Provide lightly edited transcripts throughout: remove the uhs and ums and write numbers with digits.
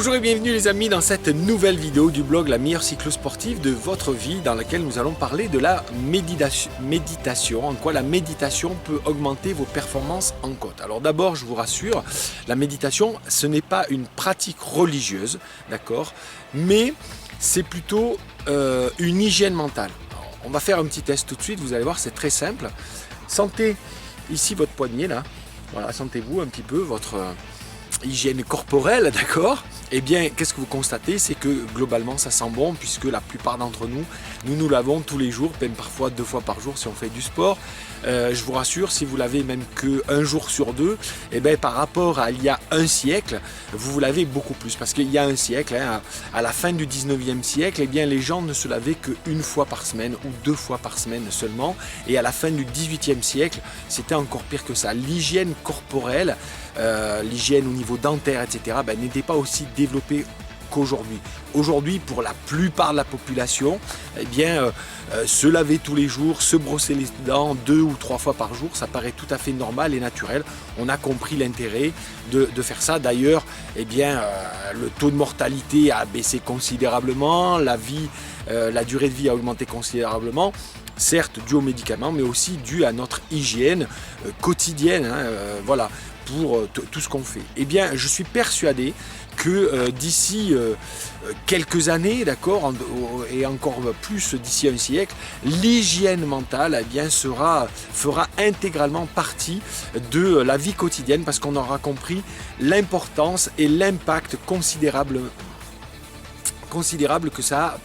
Bonjour et bienvenue les amis dans cette nouvelle vidéo du blog La meilleure cyclo-sportive de votre vie, dans laquelle nous allons parler de la méditation, en quoi la méditation peut augmenter vos performances en côte. Alors d'abord, je vous rassure, la méditation ce n'est pas une pratique religieuse, d'accord, mais c'est plutôt une hygiène mentale. Alors, on va faire un petit test tout de suite, vous allez voir, c'est très simple. Sentez ici votre poignet là, voilà, sentez-vous un petit peu votre hygiène corporelle, d'accord? Eh bien, qu'est-ce que vous constatez? C'est que globalement, ça sent bon, puisque la plupart d'entre nous, nous lavons tous les jours, même parfois 2 fois par jour si on fait du sport. Je vous rassure, si vous lavez même qu'un jour sur 2, eh bien, par rapport à il y a un siècle, vous lavez beaucoup plus. Parce qu'il y a un siècle, à la fin du 19e siècle, eh bien, les gens ne se lavaient qu'une fois par semaine ou 2 fois par semaine seulement. Et à la fin du 18e siècle, c'était encore pire que ça. L'hygiène corporelle, l'hygiène au niveau dentaire, etc., n'était pas aussi développée qu'aujourd'hui. Aujourd'hui, pour la plupart de la population, eh bien, se laver tous les jours, se brosser les dents 2 ou 3 fois par jour, ça paraît tout à fait normal et naturel. On a compris l'intérêt de faire ça. D'ailleurs, eh bien, le taux de mortalité a baissé considérablement, la durée de vie a augmenté considérablement. Certes dû aux médicaments, mais aussi dû à notre hygiène quotidienne, voilà, pour tout ce qu'on fait. Eh bien, je suis persuadé que d'ici quelques années, d'accord, et encore plus d'ici un siècle, l'hygiène mentale, eh bien, fera intégralement partie de la vie quotidienne, parce qu'on aura compris l'importance et l'impact considérable que ça a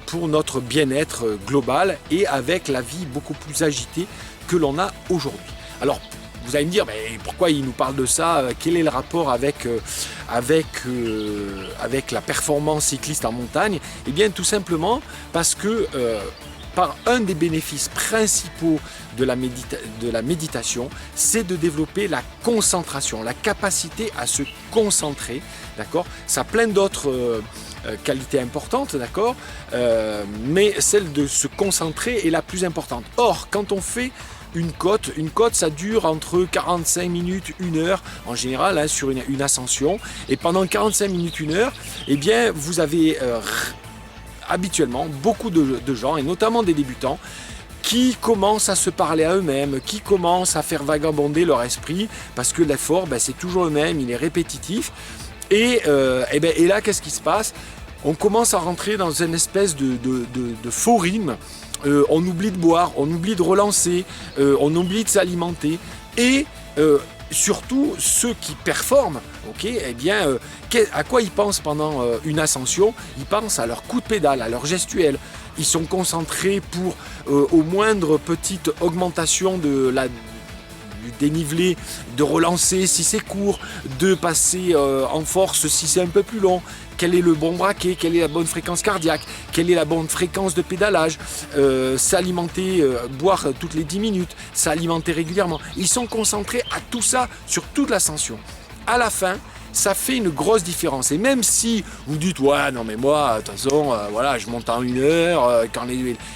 pour notre bien-être global, et avec la vie beaucoup plus agitée que l'on a aujourd'hui. Alors, vous allez me dire, mais pourquoi il nous parle de ça? Quel est le rapport avec la performance cycliste en montagne? Eh bien, tout simplement parce que par un des bénéfices principaux de la méditation, c'est de développer la concentration, la capacité à se concentrer, d'accord? Ça a plein d'autres qualité importante, d'accord, mais celle de se concentrer est la plus importante. Or, quand on fait une côte ça dure entre 45 minutes, 1 heure en général, sur une ascension, et pendant 45 minutes, 1 heure, eh bien, vous avez habituellement beaucoup de gens, et notamment des débutants, qui commencent à se parler à eux-mêmes, qui commencent à faire vagabonder leur esprit, parce que l'effort, c'est toujours le même, il est répétitif. Et là, qu'est-ce qui se passe? On commence à rentrer dans une espèce de faux rythme. On oublie de boire, on oublie de relancer, on oublie de s'alimenter. Et surtout, ceux qui performent, eh bien, à quoi ils pensent pendant une ascension? Ils pensent à leur coup de pédale, à leur gestuelle. Ils sont concentrés pour, au moindre petite augmentation du dénivelé, de relancer si c'est court, de passer en force si c'est un peu plus long. Quel est le bon braquet, quelle est la bonne fréquence cardiaque, quelle est la bonne fréquence de pédalage, s'alimenter, boire toutes les 10 minutes, s'alimenter régulièrement. Ils sont concentrés à tout ça sur toute l'ascension. À la fin, ça fait une grosse différence. Et même si vous dites, ouais, non mais moi, de toute façon, voilà, je monte en 1 heure, quand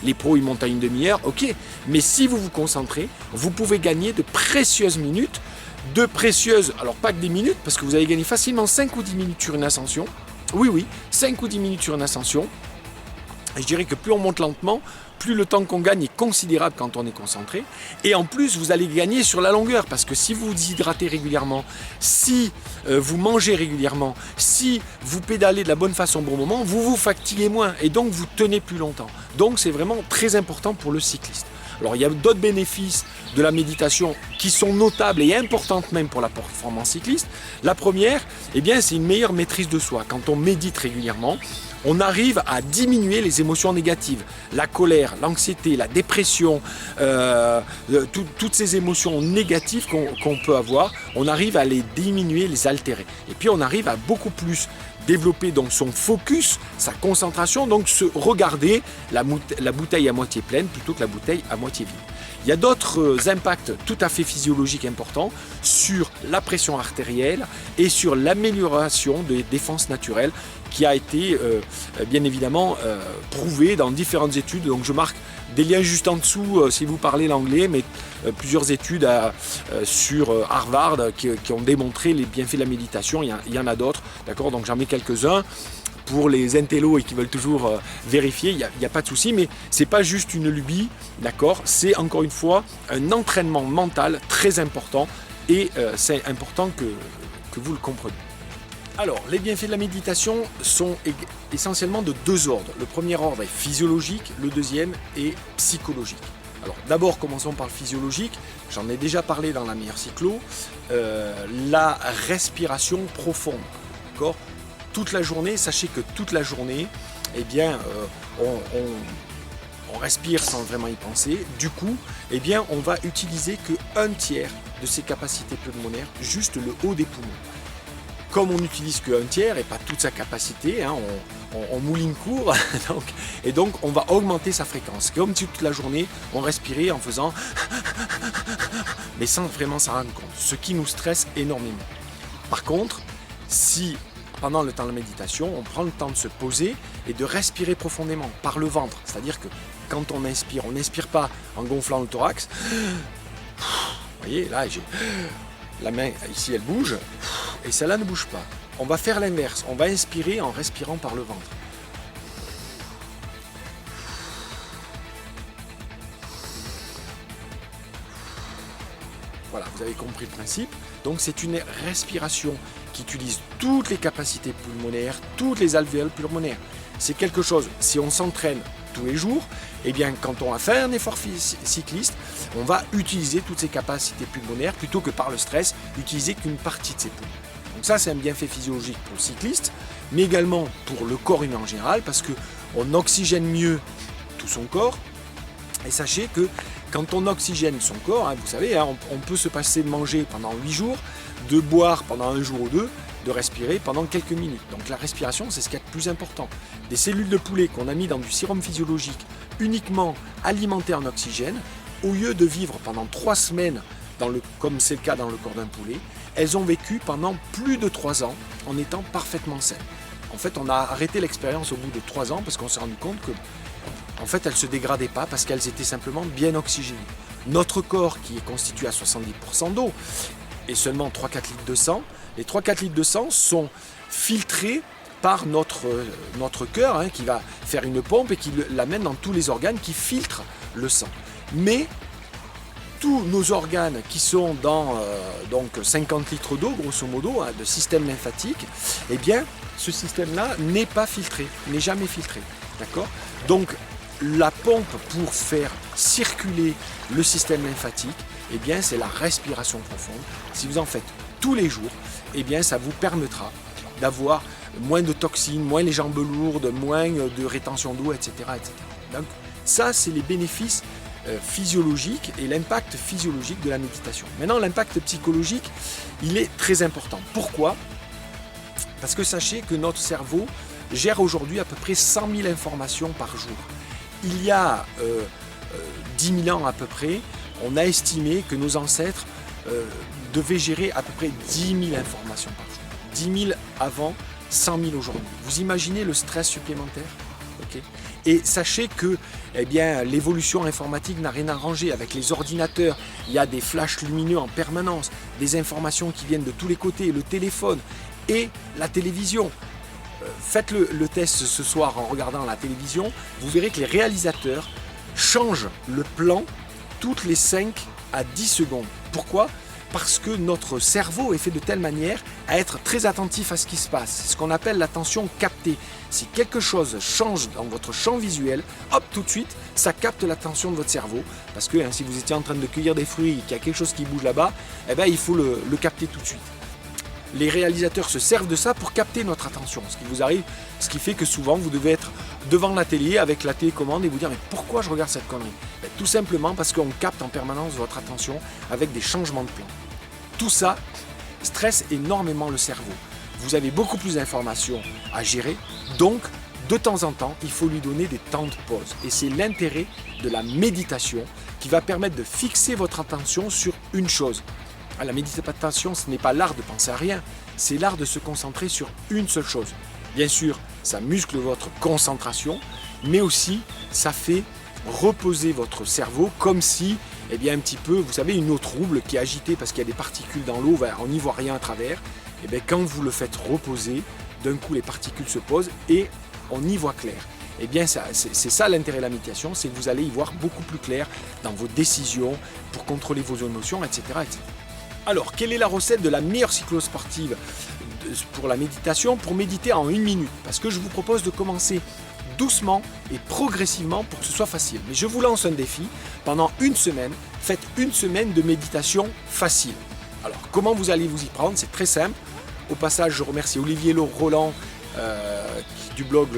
les pros ils montent à une demi-heure, ok. Mais si vous vous concentrez, vous pouvez gagner de précieuses minutes, alors pas que des minutes, parce que vous allez gagner facilement 5 ou 10 minutes sur une ascension. Oui, 5 ou 10 minutes sur une ascension. Et je dirais que plus on monte lentement, plus le temps qu'on gagne est considérable quand on est concentré. Et en plus, vous allez gagner sur la longueur, parce que si vous vous hydratez régulièrement, si vous mangez régulièrement, si vous pédalez de la bonne façon au bon moment, vous vous fatiguez moins et donc vous tenez plus longtemps. Donc c'est vraiment très important pour le cycliste. Alors il y a d'autres bénéfices de la méditation qui sont notables et importantes même pour la performance cycliste. La première, eh bien, c'est une meilleure maîtrise de soi. Quand on médite régulièrement, on arrive à diminuer les émotions négatives, la colère, l'anxiété, la dépression, toutes ces émotions négatives qu'on peut avoir, on arrive à les diminuer, les altérer. Et puis on arrive à beaucoup plus développer donc son focus, sa concentration, donc se regarder la bouteille à moitié pleine plutôt que la bouteille à moitié vide. Il y a d'autres impacts tout à fait physiologiques importants sur la pression artérielle et sur l'amélioration des défenses naturelles, qui a été bien évidemment prouvé dans différentes études. Donc je marque des liens juste en dessous si vous parlez l'anglais, mais plusieurs études sur Harvard qui ont démontré les bienfaits de la méditation. Il y en a d'autres, d'accord, donc j'en mets quelques-uns. Pour les intellos et qui veulent toujours vérifier, il n'y a pas de souci, mais c'est pas juste une lubie, d'accord, c'est encore une fois un entraînement mental très important et c'est important que vous le compreniez. Alors, les bienfaits de la méditation sont essentiellement de deux ordres. Le premier ordre est physiologique, le deuxième est psychologique. Alors, d'abord, commençons par le physiologique. J'en ai déjà parlé dans la meilleure cyclo. La respiration profonde, d'accord. Toute la journée, sachez que toute la journée, eh bien, on respire sans vraiment y penser. Du coup, eh bien, on va utiliser que 1/3 de ses capacités pulmonaires, juste le haut des poumons. Comme on n'utilise que 1/3 et pas toute sa capacité, hein, on mouline court, et donc on va augmenter sa fréquence. Comme si toute la journée, on respirait en faisant mais sans vraiment s'en rendre compte, ce qui nous stresse énormément. Par contre, si pendant le temps de la méditation, on prend le temps de se poser et de respirer profondément par le ventre. C'est-à-dire que quand on n'inspire pas en gonflant le thorax. Vous voyez, là, j'ai la main ici, elle bouge et celle-là ne bouge pas. On va faire l'inverse. On va inspirer en respirant par le ventre. Voilà, vous avez compris le principe. Donc c'est une respiration qui utilise toutes les capacités pulmonaires, toutes les alvéoles pulmonaires. C'est quelque chose, si on s'entraîne tous les jours, eh bien quand on va faire un effort cycliste, on va utiliser toutes ces capacités pulmonaires plutôt que par le stress, utiliser qu'une partie de ses poumons. Donc ça c'est un bienfait physiologique pour le cycliste, mais également pour le corps humain en général, parce qu'on oxygène mieux tout son corps. Et sachez que quand on oxygène son corps, hein, vous savez, hein, on peut se passer de manger pendant 8 jours, de boire pendant 1 jour ou 2, de respirer pendant quelques minutes. Donc la respiration, c'est ce qu'il y a de plus important. Des cellules de poulet qu'on a mis dans du sérum physiologique uniquement alimentées en oxygène, au lieu de vivre pendant 3 semaines, comme c'est le cas dans le corps d'un poulet, elles ont vécu pendant plus de 3 ans en étant parfaitement saines. En fait, on a arrêté l'expérience au bout de 3 ans parce qu'on s'est rendu compte que en fait, elles ne se dégradaient pas parce qu'elles étaient simplement bien oxygénées. Notre corps, qui est constitué à 70% d'eau, et seulement 3-4 litres de sang, les 3-4 litres de sang sont filtrés par notre cœur, hein, qui va faire une pompe et qui l'amène dans tous les organes qui filtrent le sang. Mais tous nos organes qui sont dans donc 50 litres d'eau, grosso modo, hein, de système lymphatique, eh bien, ce système-là n'est pas filtré, n'est jamais filtré. D'accord ? Donc, la pompe pour faire circuler le système lymphatique, eh bien, c'est la respiration profonde. Si vous en faites tous les jours, eh bien, ça vous permettra d'avoir moins de toxines, moins les jambes lourdes, moins de rétention d'eau, etc., etc. Donc, ça, c'est les bénéfices physiologiques et l'impact physiologique de la méditation. Maintenant, l'impact psychologique, il est très important. Pourquoi ? Parce que sachez que notre cerveau gère aujourd'hui à peu près 100 000 informations par jour. Il y a 10 000 ans à peu près, on a estimé que nos ancêtres devaient gérer à peu près 10 000 informations par jour. 10 000 avant, 100 000 aujourd'hui. Vous imaginez le stress supplémentaire ? Okay. Et sachez que eh bien, l'évolution informatique n'a rien arrangé. Avec les ordinateurs, il y a des flashs lumineux en permanence, des informations qui viennent de tous les côtés, le téléphone et la télévision. Faites le test ce soir en regardant la télévision, vous verrez que les réalisateurs changent le plan toutes les 5 à 10 secondes. Pourquoi ? Parce que notre cerveau est fait de telle manière à être très attentif à ce qui se passe. C'est ce qu'on appelle l'attention captée. Si quelque chose change dans votre champ visuel, hop, tout de suite, ça capte l'attention de votre cerveau. Parce que hein, si vous étiez en train de cueillir des fruits et qu'il y a quelque chose qui bouge là-bas, eh ben, il faut le capter tout de suite. Les réalisateurs se servent de ça pour capter notre attention, ce qui vous arrive, ce qui fait que souvent vous devez être devant la télé avec la télécommande et vous dire mais pourquoi je regarde cette connerie ? Tout simplement parce qu'on capte en permanence votre attention avec des changements de plan. Tout ça stresse énormément le cerveau. Vous avez beaucoup plus d'informations à gérer, donc de temps en temps il faut lui donner des temps de pause. Et c'est l'intérêt de la méditation qui va permettre de fixer votre attention sur une chose. La méditation, ce n'est pas l'art de penser à rien, c'est l'art de se concentrer sur une seule chose. Bien sûr, ça muscle votre concentration, mais aussi ça fait reposer votre cerveau comme si, eh bien, un petit peu, vous savez, une eau trouble qui est agitée parce qu'il y a des particules dans l'eau, on n'y voit rien à travers. Et bien, quand vous le faites reposer, d'un coup, les particules se posent et on y voit clair. Eh bien, c'est ça l'intérêt de la méditation, c'est que vous allez y voir beaucoup plus clair dans vos décisions, pour contrôler vos émotions, etc., etc. Alors, quelle est la recette de la meilleure cyclosportive pour la méditation, pour méditer en 1 minute? Parce que je vous propose de commencer doucement et progressivement pour que ce soit facile. Mais je vous lance un défi. Pendant 1 semaine, faites 1 semaine de méditation facile. Alors, comment vous allez vous y prendre? C'est très simple. Au passage, je remercie Olivier Roland du blog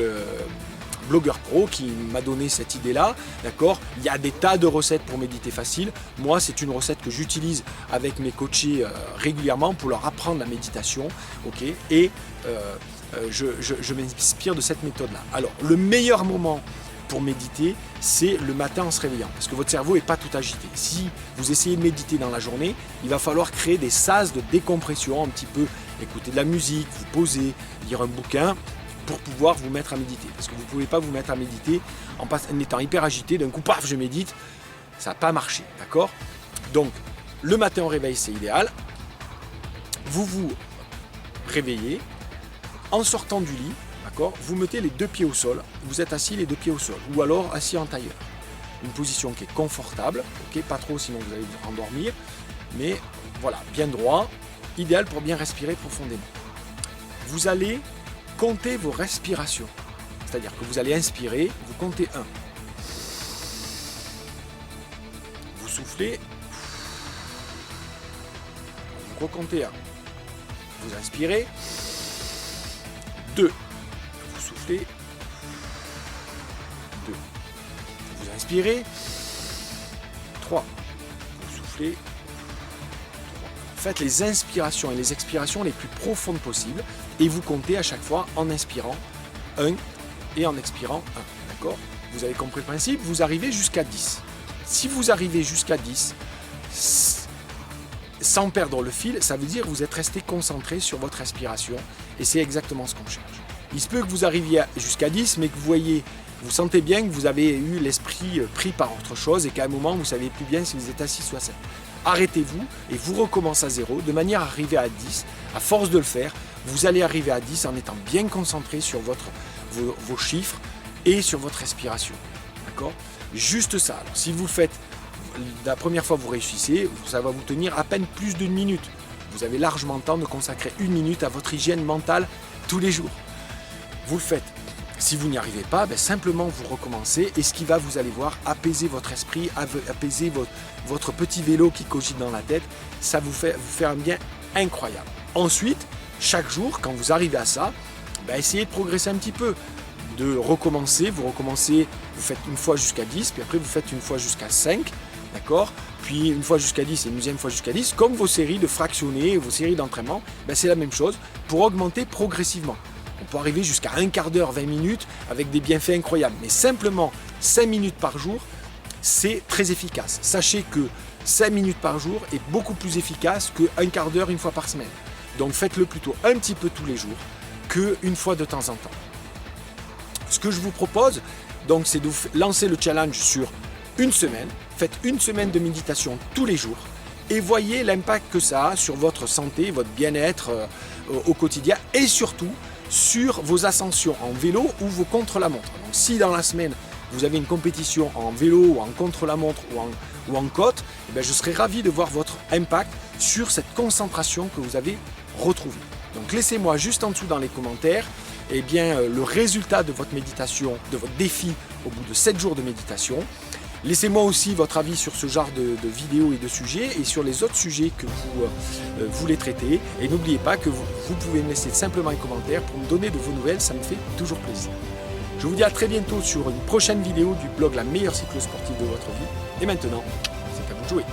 Blogueur Pro qui m'a donné cette idée-là. D'accord? Il y a des tas de recettes pour méditer facile. Moi, c'est une recette que j'utilise avec mes coachés régulièrement pour leur apprendre la méditation. Ok? Et je m'inspire de cette méthode-là. Alors, le meilleur moment pour méditer, c'est le matin en se réveillant, parce que votre cerveau n'est pas tout agité. Si vous essayez de méditer dans la journée, il va falloir créer des sas de décompression, un petit peu écouter de la musique, vous poser, lire un bouquin, pour pouvoir vous mettre à méditer. Parce que vous ne pouvez pas vous mettre à méditer en étant hyper agité, d'un coup, paf, je médite, ça n'a pas marché, d'accord? Donc, le matin au réveil, c'est idéal. Vous vous réveillez. En sortant du lit, d'accord, vous mettez les 2 pieds au sol, vous êtes assis les 2 pieds au sol, ou alors assis en tailleur. Une position qui est confortable, ok, pas trop sinon vous allez vous endormir, mais voilà, bien droit, idéal pour bien respirer profondément. Vous allez compter vos respirations, c'est-à-dire que vous allez inspirer, vous comptez 1. Vous soufflez, vous recomptez 1. Vous inspirez, 2. Vous soufflez. 2. Vous inspirez. 3. Vous soufflez. 3. Faites les inspirations et les expirations les plus profondes possibles et vous comptez à chaque fois en inspirant 1 et en expirant 1. D'accord? Vous avez compris le principe, vous arrivez jusqu'à 10. Si vous arrivez jusqu'à 10, sans perdre le fil, ça veut dire que vous êtes resté concentré sur votre respiration et c'est exactement ce qu'on cherche. Il se peut que vous arriviez jusqu'à 10, mais que vous sentez bien que vous avez eu l'esprit pris par autre chose et qu'à un moment, vous ne savez plus bien si vous êtes assis ou assis. Arrêtez-vous et vous recommencez à 0 de manière à arriver à 10. À force de le faire, vous allez arriver à 10 en étant bien concentré sur vos chiffres et sur votre respiration. D'accord? Juste ça. Alors, si vous le faites la première fois vous réussissez, ça va vous tenir à peine plus d'1 minute. Vous avez largement le temps de consacrer 1 minute à votre hygiène mentale tous les jours. Vous le faites. Si vous n'y arrivez pas, simplement vous recommencez et ce qui va, vous allez voir, apaiser votre esprit, apaiser votre petit vélo qui cogite dans la tête, ça vous fait un bien incroyable. Ensuite, chaque jour, quand vous arrivez à ça, essayez de progresser un petit peu, de recommencer, vous faites une fois jusqu'à 10, puis après vous faites une fois jusqu'à 5, d'accord? Puis une fois jusqu'à 10 et une deuxième fois jusqu'à 10, comme vos séries de fractionnés, vos séries d'entraînement, c'est la même chose pour augmenter progressivement. On peut arriver jusqu'à un quart d'heure, 20 minutes avec des bienfaits incroyables. Mais simplement 5 minutes par jour, c'est très efficace. Sachez que 5 minutes par jour est beaucoup plus efficace qu'un quart d'heure une fois par semaine. Donc faites-le plutôt un petit peu tous les jours qu'une fois de temps en temps. Ce que je vous propose, donc, c'est de lancer le challenge sur 1 semaine. Faites 1 semaine de méditation tous les jours et voyez l'impact que ça a sur votre santé, votre bien-être au quotidien et surtout sur vos ascensions en vélo ou vos contre-la-montre. Donc si dans la semaine vous avez une compétition en vélo ou en contre-la-montre ou en côte, je serai ravi de voir votre impact sur cette concentration que vous avez retrouvée. Donc laissez-moi juste en dessous dans les commentaires le résultat de votre méditation, de votre défi au bout de 7 jours de méditation. Laissez-moi aussi votre avis sur ce genre de vidéos et de sujets et sur les autres sujets que vous voulez traiter. Et n'oubliez pas que vous pouvez me laisser simplement un commentaire pour me donner de vos nouvelles, ça me fait toujours plaisir. Je vous dis à très bientôt sur une prochaine vidéo du blog La meilleure cyclosportive de votre vie. Et maintenant, c'est à vous de jouer.